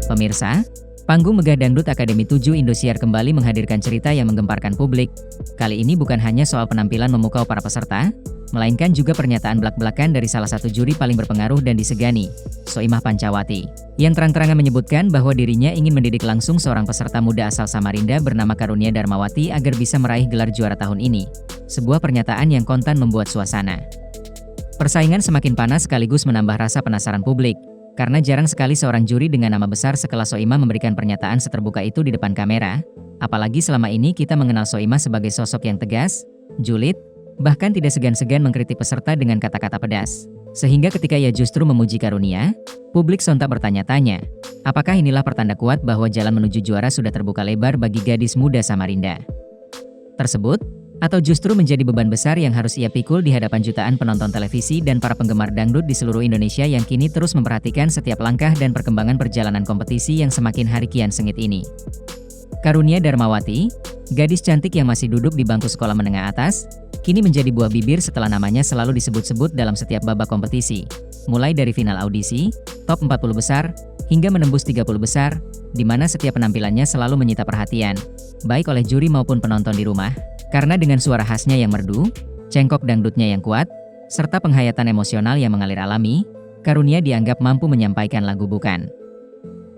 Pemirsa, panggung Megah Dangdut Akademi 7 Indosiar kembali menghadirkan cerita yang menggemparkan publik. Kali ini bukan hanya soal penampilan memukau para peserta, melainkan juga pernyataan belak-belakan dari salah satu juri paling berpengaruh dan disegani, Soimah Pancawati, yang terang-terangan menyebutkan bahwa dirinya ingin mendidik langsung seorang peserta muda asal Samarinda bernama Karunia Darmawati agar bisa meraih gelar juara tahun ini. Sebuah pernyataan yang kontan membuat suasana persaingan semakin panas sekaligus menambah rasa penasaran publik, karena jarang sekali seorang juri dengan nama besar sekelas Soimah memberikan pernyataan seterbuka itu di depan kamera. Apalagi selama ini kita mengenal Soimah sebagai sosok yang tegas, julid, bahkan tidak segan-segan mengkritik peserta dengan kata-kata pedas. Sehingga ketika ia justru memuji Karunia, publik sontak bertanya-tanya, apakah inilah pertanda kuat bahwa jalan menuju juara sudah terbuka lebar bagi gadis muda Samarinda tersebut? Atau justru menjadi beban besar yang harus ia pikul di hadapan jutaan penonton televisi dan para penggemar dangdut di seluruh Indonesia yang kini terus memperhatikan setiap langkah dan perkembangan perjalanan kompetisi yang semakin hari kian sengit ini. Karunia Darmawati, gadis cantik yang masih duduk di bangku sekolah menengah atas, kini menjadi buah bibir setelah namanya selalu disebut-sebut dalam setiap babak kompetisi. Mulai dari final audisi, top 40 besar, hingga menembus 30 besar, di mana setiap penampilannya selalu menyita perhatian, baik oleh juri maupun penonton di rumah. Karena dengan suara khasnya yang merdu, cengkok dangdutnya yang kuat, serta penghayatan emosional yang mengalir alami, Karunia dianggap mampu menyampaikan lagu bukan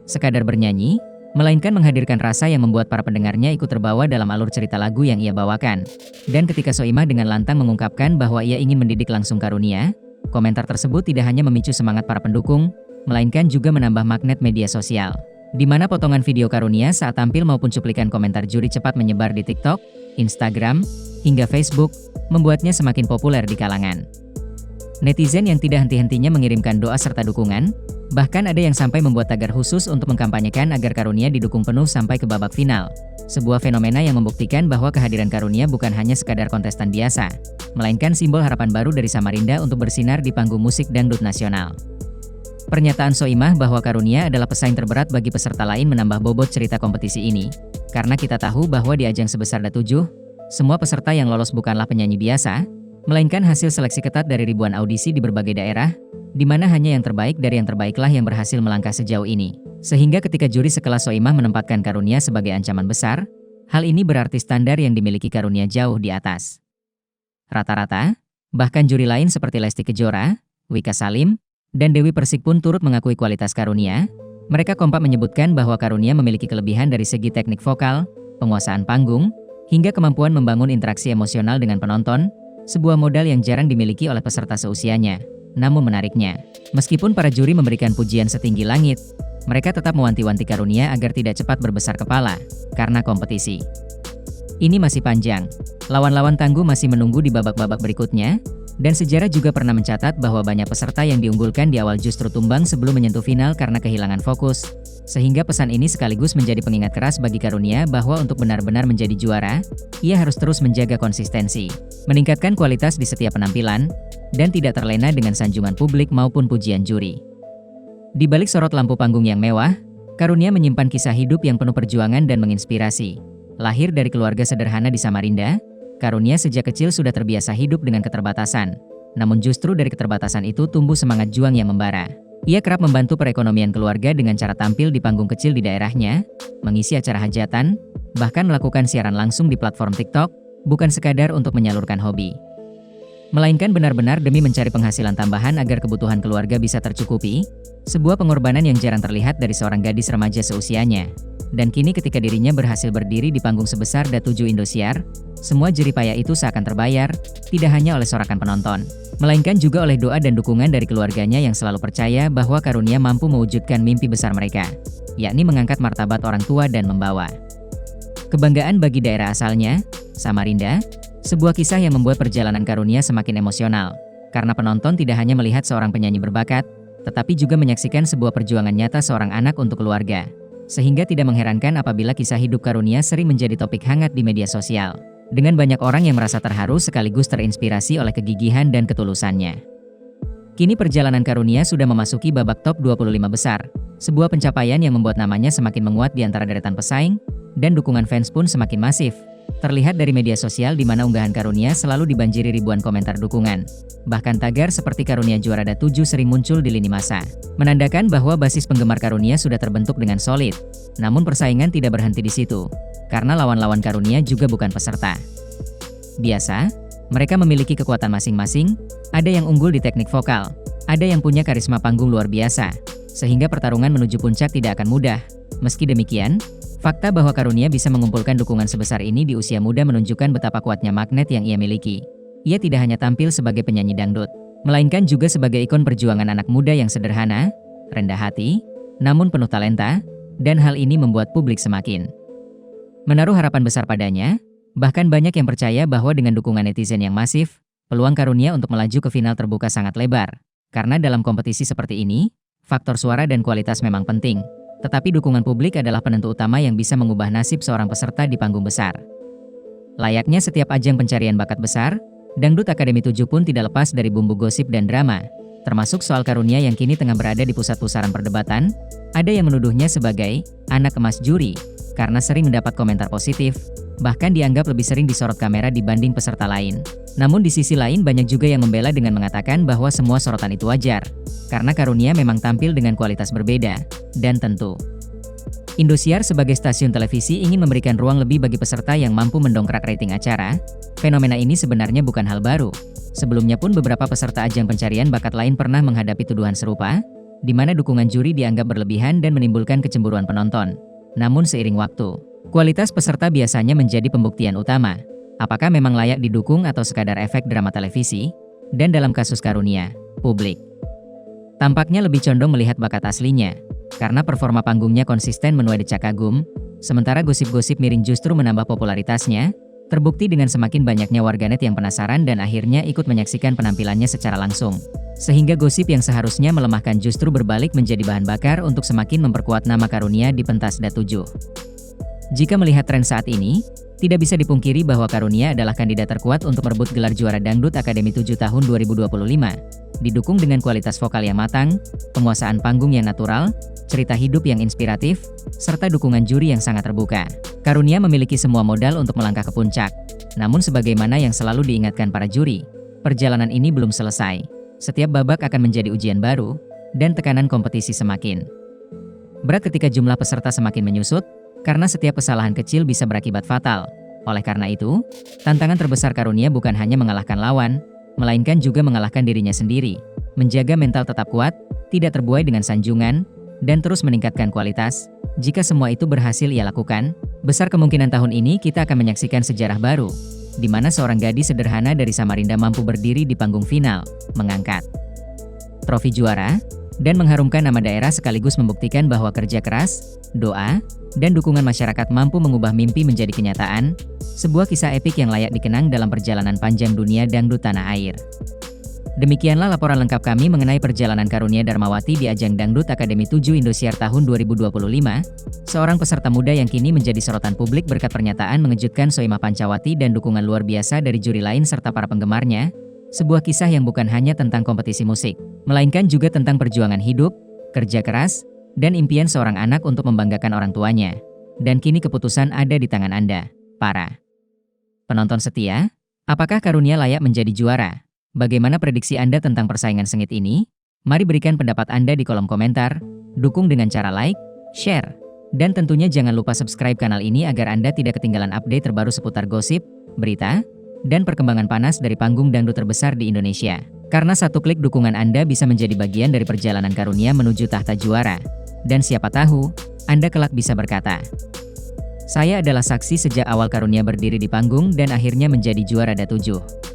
sekadar bernyanyi, melainkan menghadirkan rasa yang membuat para pendengarnya ikut terbawa dalam alur cerita lagu yang ia bawakan. Dan ketika Soimah dengan lantang mengungkapkan bahwa ia ingin mendidik langsung Karunia, komentar tersebut tidak hanya memicu semangat para pendukung, melainkan juga menambah magnet media sosial, di mana potongan video Karunia saat tampil maupun cuplikan komentar juri cepat menyebar di TikTok, Instagram, hingga Facebook, membuatnya semakin populer di kalangan netizen yang tidak henti-hentinya mengirimkan doa serta dukungan. Bahkan ada yang sampai membuat tagar khusus untuk mengkampanyekan agar Karunia didukung penuh sampai ke babak final. Sebuah fenomena yang membuktikan bahwa kehadiran Karunia bukan hanya sekadar kontestan biasa, melainkan simbol harapan baru dari Samarinda untuk bersinar di panggung musik dangdut nasional. Pernyataan Soimah bahwa Karunia adalah pesaing terberat bagi peserta lain menambah bobot cerita kompetisi ini. Karena kita tahu bahwa di ajang sebesar Da7, semua peserta yang lolos bukanlah penyanyi biasa, melainkan hasil seleksi ketat dari ribuan audisi di berbagai daerah, di mana hanya yang terbaik dari yang terbaiklah yang berhasil melangkah sejauh ini. Sehingga ketika juri sekelas Soimah menempatkan Karunia sebagai ancaman besar, hal ini berarti standar yang dimiliki Karunia jauh di atas rata-rata. Bahkan juri lain seperti Lesti Kejora, Wika Salim, dan Dewi Persik pun turut mengakui kualitas Karunia. Mereka kompak menyebutkan bahwa Karunia memiliki kelebihan dari segi teknik vokal, penguasaan panggung, hingga kemampuan membangun interaksi emosional dengan penonton, sebuah modal yang jarang dimiliki oleh peserta seusianya. Namun menariknya, meskipun para juri memberikan pujian setinggi langit, mereka tetap mewanti-wanti Karunia agar tidak cepat berbesar kepala, karena kompetisi ini masih panjang. Lawan-lawan tangguh masih menunggu di babak-babak berikutnya, dan sejarah juga pernah mencatat bahwa banyak peserta yang diunggulkan di awal justru tumbang sebelum menyentuh final karena kehilangan fokus. Sehingga pesan ini sekaligus menjadi pengingat keras bagi Karunia bahwa untuk benar-benar menjadi juara, ia harus terus menjaga konsistensi, meningkatkan kualitas di setiap penampilan, dan tidak terlena dengan sanjungan publik maupun pujian juri. Di balik sorot lampu panggung yang mewah, Karunia menyimpan kisah hidup yang penuh perjuangan dan menginspirasi. Lahir dari keluarga sederhana di Samarinda, Karunia sejak kecil sudah terbiasa hidup dengan keterbatasan. Namun justru dari keterbatasan itu tumbuh semangat juang yang membara. Ia kerap membantu perekonomian keluarga dengan cara tampil di panggung kecil di daerahnya, mengisi acara hajatan, bahkan melakukan siaran langsung di platform TikTok, bukan sekadar untuk menyalurkan hobi, melainkan benar-benar demi mencari penghasilan tambahan agar kebutuhan keluarga bisa tercukupi, sebuah pengorbanan yang jarang terlihat dari seorang gadis remaja seusianya. Dan kini ketika dirinya berhasil berdiri di panggung sebesar Da7 Indosiar, semua jerih payah itu seakan terbayar, tidak hanya oleh sorakan penonton, melainkan juga oleh doa dan dukungan dari keluarganya yang selalu percaya bahwa Karunia mampu mewujudkan mimpi besar mereka, yakni mengangkat martabat orang tua dan membawa kebanggaan bagi daerah asalnya, Samarinda. Sebuah kisah yang membuat perjalanan Karunia semakin emosional, karena penonton tidak hanya melihat seorang penyanyi berbakat, tetapi juga menyaksikan sebuah perjuangan nyata seorang anak untuk keluarga. Sehingga tidak mengherankan apabila kisah hidup Karunia sering menjadi topik hangat di media sosial, dengan banyak orang yang merasa terharu sekaligus terinspirasi oleh kegigihan dan ketulusannya. Kini perjalanan Karunia sudah memasuki babak top 25 besar, sebuah pencapaian yang membuat namanya semakin menguat di antara deretan pesaing, dan dukungan fans pun semakin masif. Terlihat dari media sosial di mana unggahan Karunia selalu dibanjiri ribuan komentar dukungan. Bahkan tagar seperti Karunia juara Da7 sering muncul di lini masa, menandakan bahwa basis penggemar Karunia sudah terbentuk dengan solid. Namun persaingan tidak berhenti di situ, karena lawan-lawan Karunia juga bukan peserta biasa. Mereka memiliki kekuatan masing-masing, ada yang unggul di teknik vokal, ada yang punya karisma panggung luar biasa, sehingga pertarungan menuju puncak tidak akan mudah. Meski demikian, fakta bahwa Karunia bisa mengumpulkan dukungan sebesar ini di usia muda menunjukkan betapa kuatnya magnet yang ia miliki. Ia tidak hanya tampil sebagai penyanyi dangdut, melainkan juga sebagai ikon perjuangan anak muda yang sederhana, rendah hati, namun penuh talenta, dan hal ini membuat publik semakin menaruh harapan besar padanya. Bahkan banyak yang percaya bahwa dengan dukungan netizen yang masif, peluang Karunia untuk melaju ke final terbuka sangat lebar. Karena dalam kompetisi seperti ini, faktor suara dan kualitas memang penting. Tetapi dukungan publik adalah penentu utama yang bisa mengubah nasib seorang peserta di panggung besar. Layaknya setiap ajang pencarian bakat besar, Dangdut Akademi 7 pun tidak lepas dari bumbu gosip dan drama. Termasuk soal Karunia yang kini tengah berada di pusat pusaran perdebatan. Ada yang menuduhnya sebagai anak emas juri, karena sering mendapat komentar positif, bahkan dianggap lebih sering disorot kamera dibanding peserta lain. Namun di sisi lain banyak juga yang membela dengan mengatakan bahwa semua sorotan itu wajar, karena Karunia memang tampil dengan kualitas berbeda. Dan tentu, Indosiar sebagai stasiun televisi ingin memberikan ruang lebih bagi peserta yang mampu mendongkrak rating acara. Fenomena ini sebenarnya bukan hal baru. Sebelumnya pun beberapa peserta ajang pencarian bakat lain pernah menghadapi tuduhan serupa, di mana dukungan juri dianggap berlebihan dan menimbulkan kecemburuan penonton. Namun seiring waktu, kualitas peserta biasanya menjadi pembuktian utama. Apakah memang layak didukung atau sekadar efek drama televisi? Dan dalam kasus Karunia, publik tampaknya lebih condong melihat bakat aslinya, karena performa panggungnya konsisten menuai decak kagum, sementara gosip-gosip miring justru menambah popularitasnya, terbukti dengan semakin banyaknya warganet yang penasaran dan akhirnya ikut menyaksikan penampilannya secara langsung. Sehingga gosip yang seharusnya melemahkan justru berbalik menjadi bahan bakar untuk semakin memperkuat nama Karunia di pentas Da7. Jika melihat tren saat ini, tidak bisa dipungkiri bahwa Karunia adalah kandidat terkuat untuk merebut gelar juara Dangdut Akademi 7 tahun 2025. Didukung dengan kualitas vokal yang matang, penguasaan panggung yang natural, cerita hidup yang inspiratif, serta dukungan juri yang sangat terbuka. Karunia memiliki semua modal untuk melangkah ke puncak. Namun sebagaimana yang selalu diingatkan para juri, perjalanan ini belum selesai. Setiap babak akan menjadi ujian baru, dan tekanan kompetisi semakin berat ketika jumlah peserta semakin menyusut, karena setiap kesalahan kecil bisa berakibat fatal. Oleh karena itu, tantangan terbesar Karunia bukan hanya mengalahkan lawan, melainkan juga mengalahkan dirinya sendiri, menjaga mental tetap kuat, tidak terbuai dengan sanjungan, dan terus meningkatkan kualitas. Jika semua itu berhasil ia lakukan, besar kemungkinan tahun ini kita akan menyaksikan sejarah baru, di mana seorang gadis sederhana dari Samarinda mampu berdiri di panggung final, mengangkat trofi juara, dan mengharumkan nama daerah sekaligus membuktikan bahwa kerja keras, doa, dan dukungan masyarakat mampu mengubah mimpi menjadi kenyataan, sebuah kisah epik yang layak dikenang dalam perjalanan panjang dunia dangdut tanah air. Demikianlah laporan lengkap kami mengenai perjalanan Karunia Darmawati di ajang Dangdut Akademi 7 Indosiar tahun 2025, seorang peserta muda yang kini menjadi sorotan publik berkat pernyataan mengejutkan Soimah Pancawati dan dukungan luar biasa dari juri lain serta para penggemarnya, sebuah kisah yang bukan hanya tentang kompetisi musik, melainkan juga tentang perjuangan hidup, kerja keras, dan impian seorang anak untuk membanggakan orang tuanya. Dan kini keputusan ada di tangan Anda, para penonton setia. Apakah Karunia layak menjadi juara? Bagaimana prediksi Anda tentang persaingan sengit ini? Mari berikan pendapat Anda di kolom komentar, dukung dengan cara like, share, dan tentunya jangan lupa subscribe kanal ini agar Anda tidak ketinggalan update terbaru seputar gosip, berita, dan perkembangan panas dari panggung dangdut terbesar di Indonesia. Karena satu klik dukungan Anda bisa menjadi bagian dari perjalanan Karunia menuju tahta juara. Dan siapa tahu, Anda kelak bisa berkata, "Saya adalah saksi sejak awal Karunia berdiri di panggung dan akhirnya menjadi juara Da7."